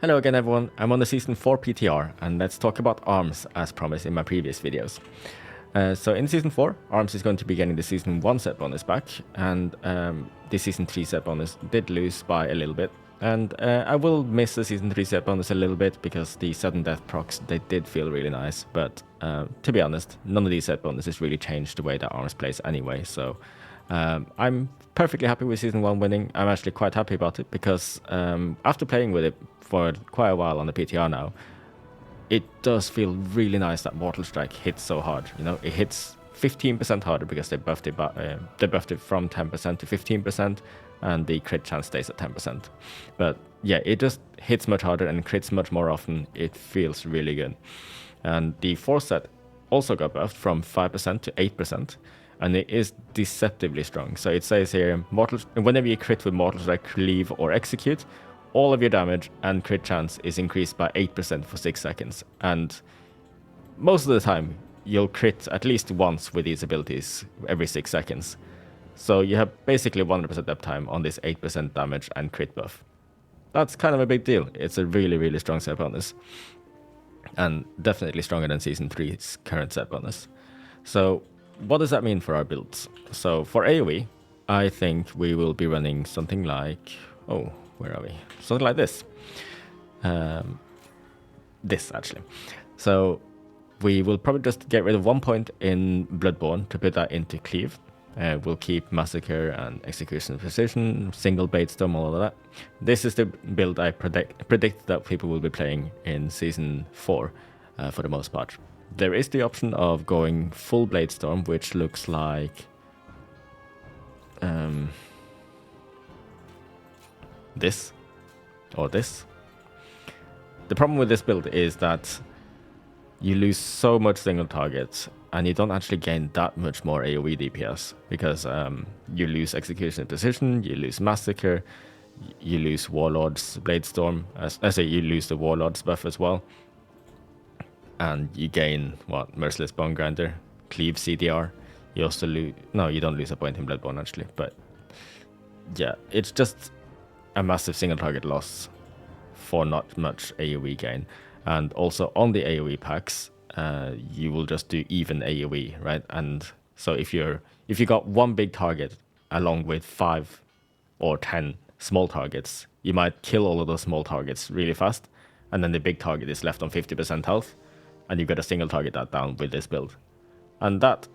Hello again everyone, I'm on the Season 4 PTR and let's talk about ARMS as promised in my previous videos. So in Season 4, ARMS is going to be getting the Season 1 set bonus back, and the Season 3 set bonus did lose by a little bit. And I will miss the Season 3 set bonus a little bit because the sudden death procs, they did feel really nice, but to be honest, none of these set bonuses really changed the way that ARMS plays anyway, so I'm perfectly happy with Season 1 winning. I'm actually quite happy about it because after playing with it for quite a while on the PTR now, it does feel really nice that Mortal Strike hits so hard. You know, it hits 15% harder because they buffed it from 10% to 15%, and the crit chance stays at 10%. But yeah, it just hits much harder and crits much more often. It feels really good. And the 4 set also got buffed from 5% to 8%. And it is deceptively strong. So it says here, whenever you crit with Mortal Strike, Cleave, or Execute, all of your damage and crit chance is increased by 8% for 6 seconds. And most of the time, you'll crit at least once with these abilities every 6 seconds. So you have basically 100% uptime on this 8% damage and crit buff. That's kind of a big deal. It's a really, really strong set bonus. And definitely stronger than Season 3's current set bonus. So what does that mean for our builds? So for AoE, I think we will be running something like, oh, where are we? Something like this. This actually. So we will probably just get rid of 1 point in Bloodborne to put that into Cleave. We'll keep Massacre and Execution Precision, Single Blade Storm, all of that. This is the build I predict that people will be playing in Season 4 for the most part. There is the option of going full Blade Storm, which looks like this or this. The problem with this build is that you lose so much single targets and you don't actually gain that much more AoE DPS because you lose Execution Precision, you lose Massacre, you lose Warlord's Blade Storm, you lose the Warlord's buff as well. And you gain, what, Merciless Bone Grinder, Cleave CDR. You also lose... No, you don't lose a point in Bloodborne, actually. But, yeah, it's just a massive single target loss for not much AoE gain. And also, on the AoE packs, you will just do even AoE, right? And so if you got one big target along with 5 or 10 small targets, you might kill all of those small targets really fast. And then the big target is left on 50% health. And you got a single target that down with this build. And that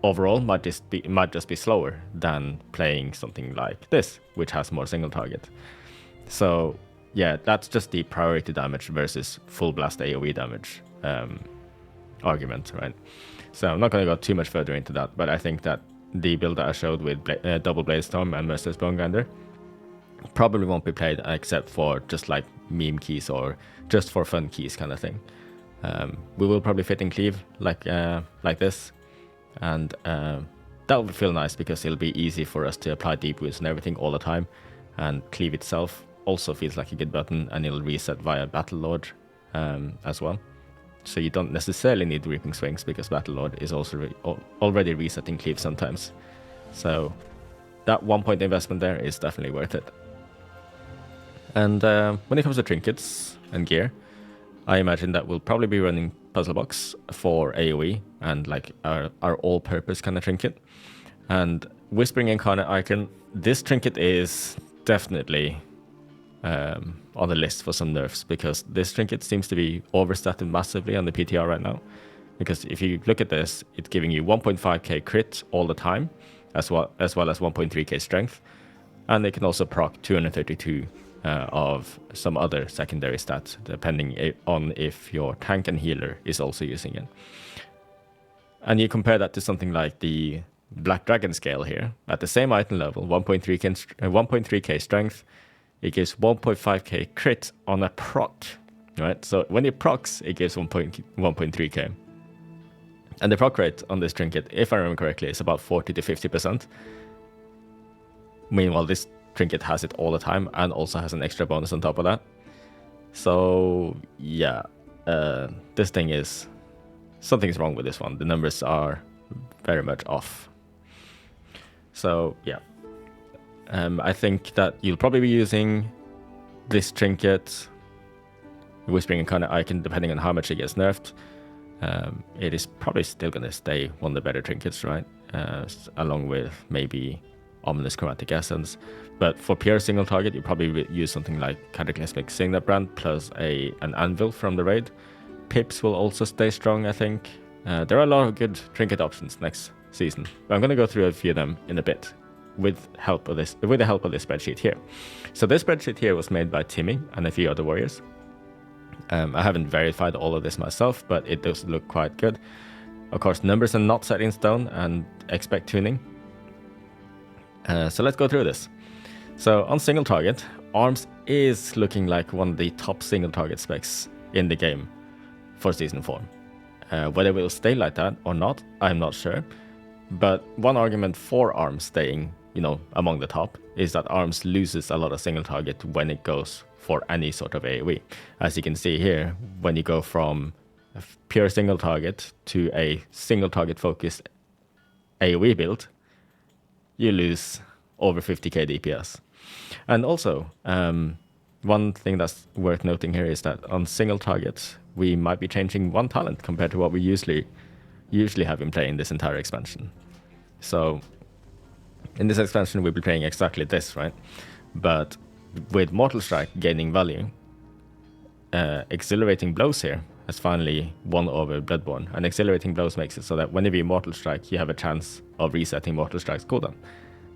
overall might just be slower than playing something like this, which has more single target. So yeah, that's just the priority damage versus full blast AoE damage argument, right? So I'm not going to go too much further into that, but I think that the build that I showed with Double Blade Storm and Merciless Bone Grinder probably won't be played except for just like meme keys or just for fun keys kind of thing. We will probably fit in Cleave like this, and that will feel nice because it'll be easy for us to apply deep roots and everything all the time, and Cleave itself also feels like a good button, and it'll reset via Battle Lord as well. So you don't necessarily need Reaping Swings because Battle Lord is also already resetting Cleave sometimes. So that 1 point investment there is definitely worth it. And when it comes to trinkets and gear, I imagine that we'll probably be running Puzzle Box for AoE and like our all-purpose kind of trinket. And Whispering Incarnate Icon, this trinket is definitely on the list for some nerfs because this trinket seems to be overstated massively on the PTR right now. Because if you look at this, it's giving you 1.5k crit all the time, as well as 1.3k strength. And it can also proc 232 of some other secondary stats, depending on if your tank and healer is also using it. And you compare that to something like the Black Dragon scale here. At the same item level, 1.3k strength, it gives 1.5k crit on a proc, right? So when it procs, it gives 1.3k. And the proc rate on this trinket, if I remember correctly, is about 40 to 50%. Meanwhile, this trinket has it all the time and also has an extra bonus on top of that. So yeah, this thing is... something's wrong with this one. The numbers are very much off. So yeah, I think that you'll probably be using this trinket Whispering Incarnate Icon, depending on how much it gets nerfed, it is probably still going to stay one of the better trinkets, right? Along with maybe Ominous Chromatic Essence. But for pure single target, you probably use something like Cataclysmic Signet Brand plus an Anvil from the raid. Pips will also stay strong, I think. There are a lot of good trinket options next season. But I'm going to go through a few of them in a bit with the help of this spreadsheet here. So this spreadsheet here was made by Timmy and a few other warriors. I haven't verified all of this myself, but it does look quite good. Of course, numbers are not set in stone and expect tuning. So let's go through this. So on single target, Arms is looking like one of the top single target specs in the game for Season 4. Whether it will stay like that or not, I'm not sure. But one argument for Arms staying, among the top is that Arms loses a lot of single target when it goes for any sort of AoE. As you can see here, when you go from a pure single target to a single target focused AoE build, you lose over 50k DPS. And also, one thing that's worth noting here is that on single targets, we might be changing one talent compared to what we usually have in play in this entire expansion. So in this expansion, we'll be playing exactly this, right? But with Mortal Strike gaining value, Exhilarating Blows here has finally won over Bloodborne. And Exhilarating Blows makes it so that whenever you Mortal Strike, you have a chance of resetting Mortal Strike's cooldown.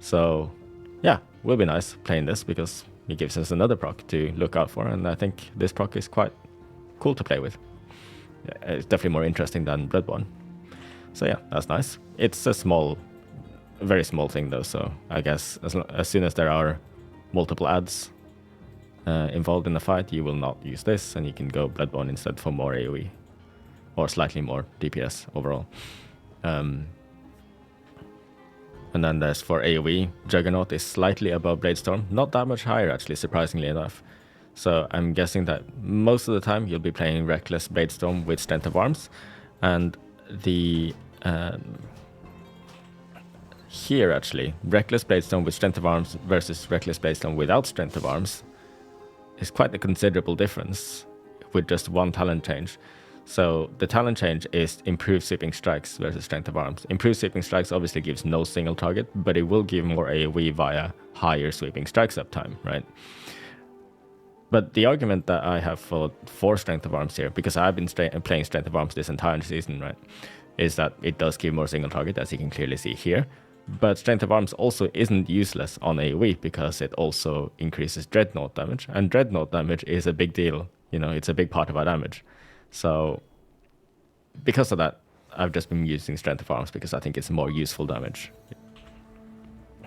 So yeah, will be nice playing this because it gives us another proc to look out for, and I think this proc is quite cool to play with. It's definitely more interesting than Bloodborne. So yeah, that's nice. It's a very small thing though, so I guess as soon as there are multiple adds involved in the fight, you will not use this, and you can go Bloodborne instead for more AoE, or slightly more DPS overall. And then there's for AoE, Juggernaut is slightly above Bladestorm, not that much higher actually, surprisingly enough. So I'm guessing that most of the time you'll be playing Reckless Bladestorm with Strength of Arms, and the here actually, Reckless Bladestorm with Strength of Arms versus Reckless Bladestorm without Strength of Arms is quite a considerable difference with just one talent change. So the talent change is Improved Sweeping Strikes versus Strength of Arms. Improved Sweeping Strikes obviously gives no single target, but it will give more AoE via higher Sweeping Strikes uptime, right? But the argument that I have for Strength of Arms here, because I've been playing Strength of Arms this entire season, right, is that it does give more single target, as you can clearly see here. But Strength of Arms also isn't useless on AoE because it also increases Dreadnought damage, and Dreadnought damage is a big deal. It's a big part of our damage. So because of that, I've just been using Strength of Arms because I think it's more useful damage.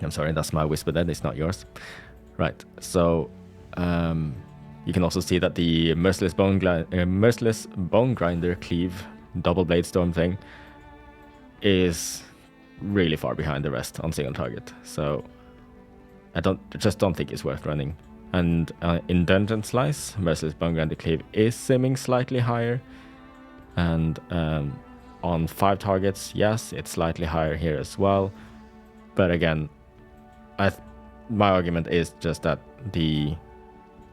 I'm sorry, that's my whisper then, it's not yours. Right, so you can also see that the Merciless Bone Grinder Cleave double Bladestorm thing is really far behind the rest on single target. So I just don't think it's worth running. And in Dungeon Slice, Merciless Bone Grinder Cleave is simming slightly higher. And on 5 targets, yes, it's slightly higher here as well. But again, my argument is just that the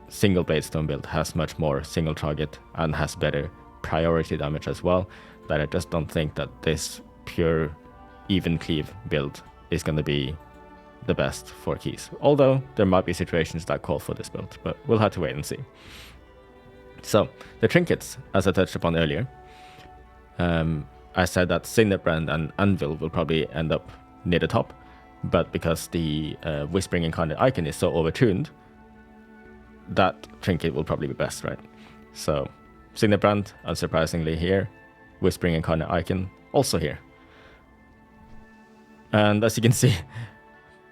single Bladestone build has much more single target and has better priority damage as well, that I just don't think that this pure even cleave build is going to be the best for keys. Although there might be situations that call for this build, but we'll have to wait and see. So the trinkets, as I touched upon earlier, I said that Signet Brand and Anvil will probably end up near the top, but because the Whispering Incarnate Icon is so overtuned, that trinket will probably be best, right? So Signet Brand, unsurprisingly here, Whispering Incarnate Icon also here. And as you can see,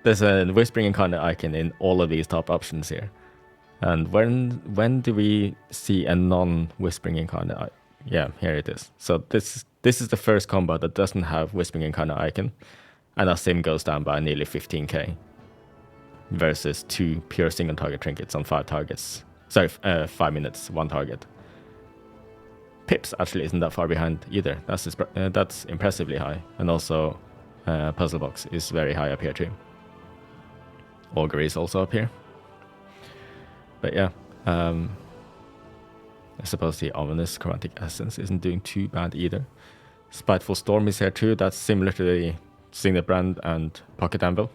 there's a Whispering Incarnate Icon in all of these top options here. And when do we see a non-Whispering Incarnate Icon? Yeah, here it is. So this is the first combo that doesn't have Whispering Incarnate Icon, and our sim goes down by nearly 15k versus 2 pure single target trinkets on 5 targets. Sorry, 5 minutes, 1 target. Pips actually isn't that far behind either. That's impressively high, and also Puzzle Box is very high up here too. Augury is also up here. But yeah, I suppose the Ominous Chromatic Essence isn't doing too bad either. Spiteful Storm is here too. That's similar to the Signet Brand and Pocket Anvil.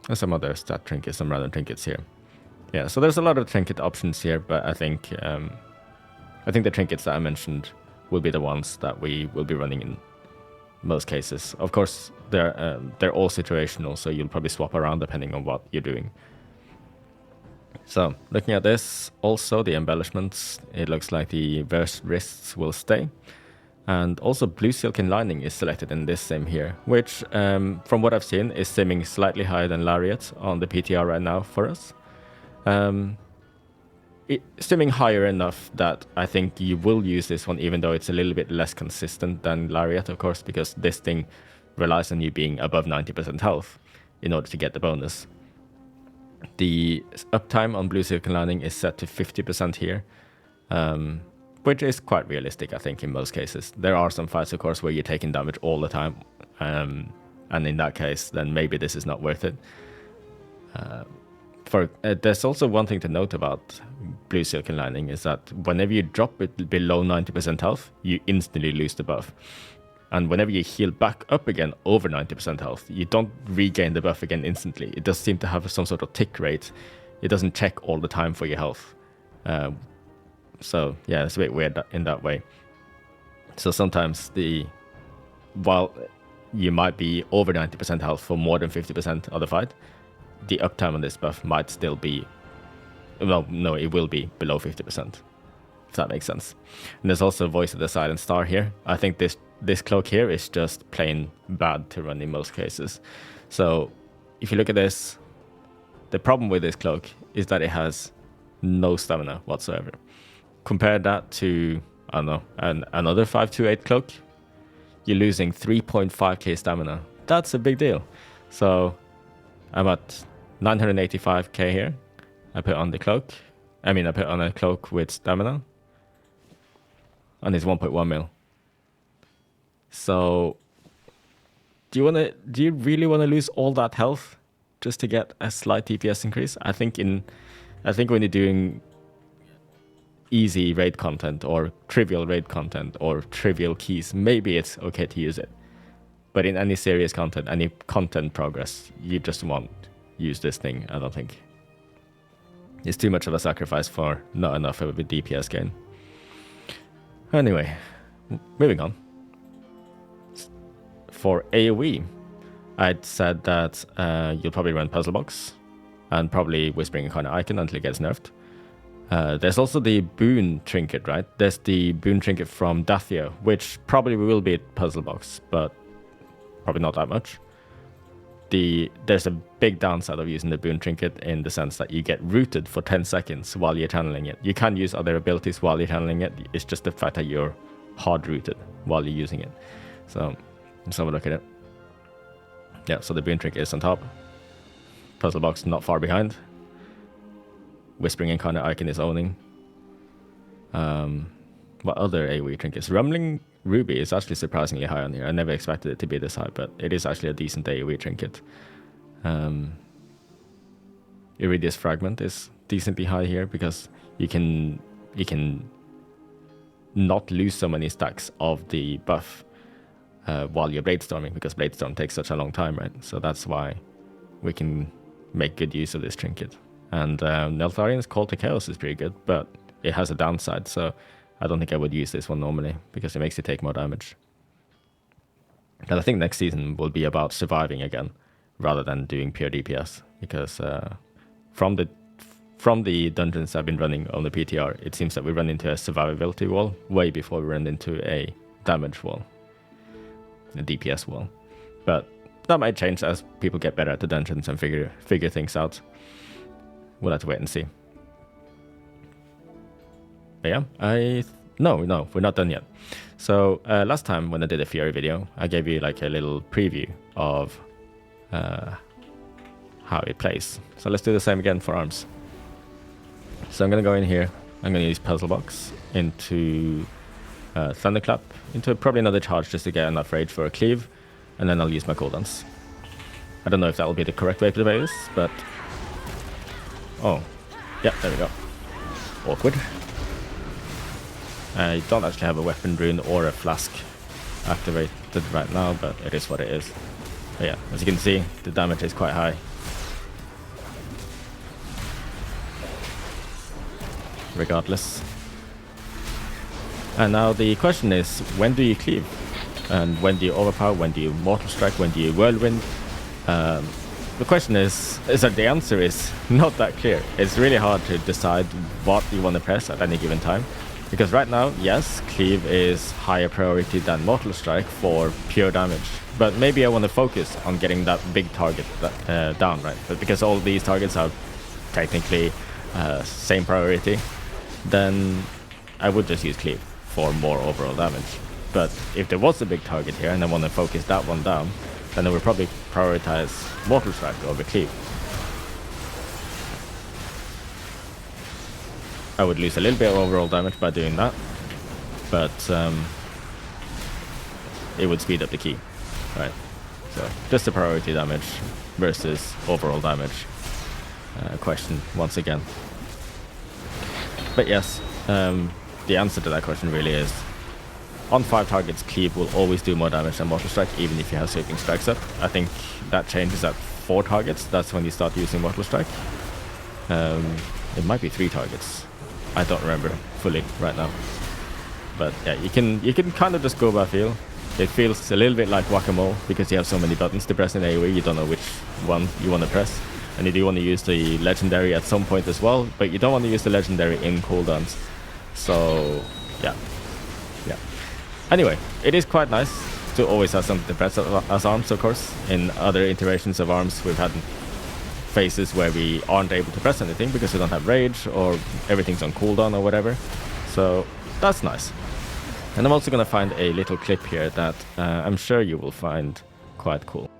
And some other stat trinkets, some random trinkets here. Yeah, so there's a lot of trinket options here, but I think the trinkets that I mentioned will be the ones that we will be running in most cases. Of course, they're all situational, so you'll probably swap around depending on what you're doing. So, looking at this, also the embellishments, it looks like the verse wrists will stay. And also Blue Silken Lining is selected in this sim here, which, from what I've seen, is simming slightly higher than Lariat on the PTR right now for us. It's simming higher enough that I think you will use this one, even though it's a little bit less consistent than Lariat, of course, because this thing relies on you being above 90% health in order to get the bonus. The uptime on Blue Silken Lining is set to 50% here, which is quite realistic, I think, in most cases. There are some fights, of course, where you're taking damage all the time, and in that case, then maybe this is not worth it. There's also one thing to note about Blue Silken Lining is that whenever you drop it below 90% health, you instantly lose the buff. And whenever you heal back up again over 90% health, you don't regain the buff again instantly. It does seem to have some sort of tick rate. It doesn't check all the time for your health. So yeah, it's a bit weird in that way. So sometimes while you might be over 90% health for more than 50% of the fight, the uptime on this buff might still be, well, no, it will be below 50%, if that makes sense. And there's also Voice of the Silent Star here. I think this cloak here is just plain bad to run in most cases. So if you look at this, the problem with this cloak is that it has no stamina whatsoever. Compare that to, I don't know, another 528 cloak, you're losing 3.5k stamina. That's a big deal. So I'm at 985k here. I put on the cloak. I put on a cloak with stamina. And it's 1.1 mil. So do you really want to lose all that health just to get a slight DPS increase? I think when you're doing easy raid content or trivial raid content or trivial keys, maybe it's okay to use it. But in any serious content, any content progress, you just won't use this thing, I don't think. It's too much of a sacrifice for not enough of a DPS gain. Anyway, moving on. For AoE, I'd said that you'll probably run Puzzle Box and probably Whispering Incarnate Icon until it gets nerfed. There's also the Boon Trinket, right? There's the Boon Trinket from Dathio, which probably will be a Puzzle Box, but probably not that much. There's a big downside of using the Boon Trinket in the sense that you get rooted for 10 seconds while you're channeling it. You can use other abilities while you're channeling it. It's just the fact that you're hard rooted while you're using it. So let's have a look at it. Yeah, so the Boon Trinket is on top. Puzzle Box not far behind. Whispering Incarnate Icon is owning. What other AoE trinkets? Rumbling Ruby is actually surprisingly high on here. I never expected it to be this high, but it is actually a decent AoE trinket. Iridius Fragment is decently high here because you can not lose so many stacks of the buff while you're Bladestorming, because Bladestorm takes such a long time, right? So that's why we can make good use of this trinket. And Neltharian's Call to Chaos is pretty good, but it has a downside, so I don't think I would use this one normally, because it makes you take more damage. And I think next season will be about surviving again, rather than doing pure DPS, because from the dungeons I've been running on the PTR, it seems that we run into a survivability wall way before we run into a damage wall, a DPS wall. But that might change as people get better at the dungeons and figure things out. We'll have to wait and see. But yeah, no, we're not done yet. So last time when I did a Fury video, I gave you like a little preview of how it plays. So let's do the same again for arms. So I'm going to go in here. I'm going to use Puzzle Box into Thunderclap, into probably another charge just to get enough rage for a cleave, and then I'll use my cooldowns. I don't know if that will be the correct way to play this, but... Oh, yeah, there we go. Awkward. I don't actually have a weapon rune or a flask activated right now, but it is what it is. But yeah, as you can see, the damage is quite high. Regardless. And now the question is, when do you cleave? And when do you overpower? When do you mortal strike? When do you whirlwind? The question is that the answer is not that clear. It's really hard to decide what you want to press at any given time. Because right now, yes, cleave is higher priority than mortal strike for pure damage. But maybe I want to focus on getting that big target down, right? But because all these targets are technically same priority, then I would just use cleave for more overall damage. But if there was a big target here and I want to focus that one down, then I would probably prioritize mortal strike over cleave. I would lose a little bit of overall damage by doing that, but it would speed up the key, right? So just the priority damage versus overall damage question once again. But yes, the answer to that question really is, on 5 targets, cleave will always do more damage than mortal strike, even if you have sweeping strikes up. I think that changes at 4 targets. That's when you start using mortal strike. It might be 3 targets. I don't remember fully right now. But yeah, you can kind of just go by feel. It feels a little bit like whack-a-mole because you have so many buttons to press in AoE, you don't know which one you want to press. And you do want to use the legendary at some point as well, but you don't want to use the legendary in cooldowns. So yeah. Anyway, it is quite nice to always have something to press as arms, of course. In other iterations of arms, we've had phases where we aren't able to press anything because we don't have rage or everything's on cooldown or whatever. So that's nice. And I'm also going to find a little clip here that I'm sure you will find quite cool.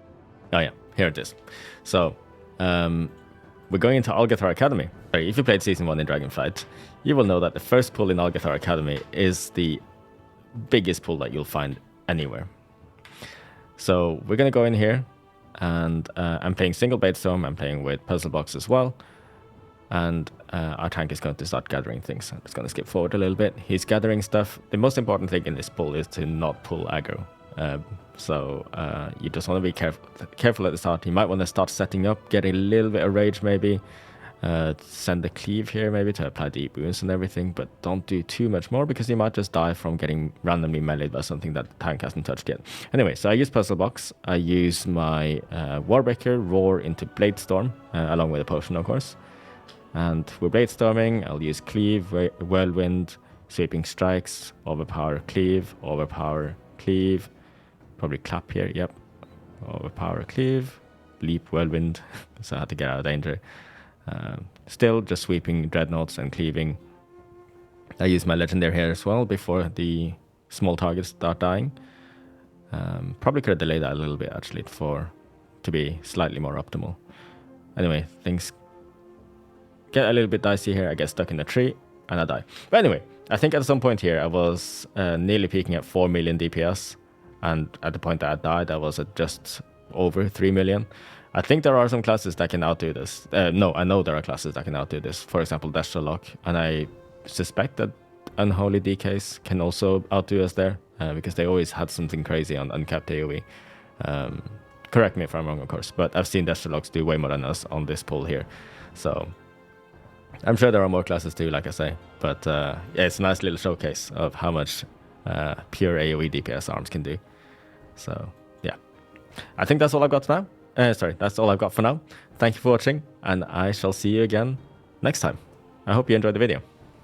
Oh yeah, here it is. So we're going into Algathar Academy. If you played Season 1 in Dragonflight, you will know that the first pull in Algathar Academy is the biggest pull that you'll find anywhere. So we're going to go in here, and I'm playing single Batestorm, I'm playing with Puzzle Box as well, and our tank is going to start gathering things. I'm just going to skip forward a little bit. He's gathering stuff. The most important thing in this pull is to not pull aggro. So you just want to be careful at the start. You might want to start setting up, get a little bit of rage maybe, send the cleave here maybe to apply deep wounds and everything, but don't do too much more because you might just die from getting randomly meleeed by something that the tank hasn't touched yet. Anyway, so I use Puzzle Box. I use my Warbreaker, Roar into Bladestorm, along with a potion of course. And we're Bladestorming. I'll use Cleave, Whirlwind, Sweeping Strikes, Overpower Cleave, Overpower Cleave, probably Clap here, yep. Overpower Cleave, Leap Whirlwind, so I had to get out of danger. Still just sweeping dreadnoughts and cleaving. I use my legendary here as well before the small targets start dying. Probably could have delayed that a little bit actually to be slightly more optimal. Anyway, things get a little bit dicey here. I get stuck in a tree and I die. But anyway, I think at some point here I was nearly peaking at 4 million DPS, and at the point that I died I was at just over 3 million. I think there are some classes that can outdo this. No, I know there are classes that can outdo this. For example, Lock, and I suspect that Unholy DKs can also outdo us there because they always had something crazy on uncapped AoE. Correct me if I'm wrong, of course, but I've seen Locks do way more than us on this pull here. So I'm sure there are more classes too, like I say. But yeah, it's a nice little showcase of how much pure AoE DPS arms can do. So yeah, I think that's all I've got now. That's all I've got for now. Thank you for watching, and I shall see you again next time. I hope you enjoyed the video.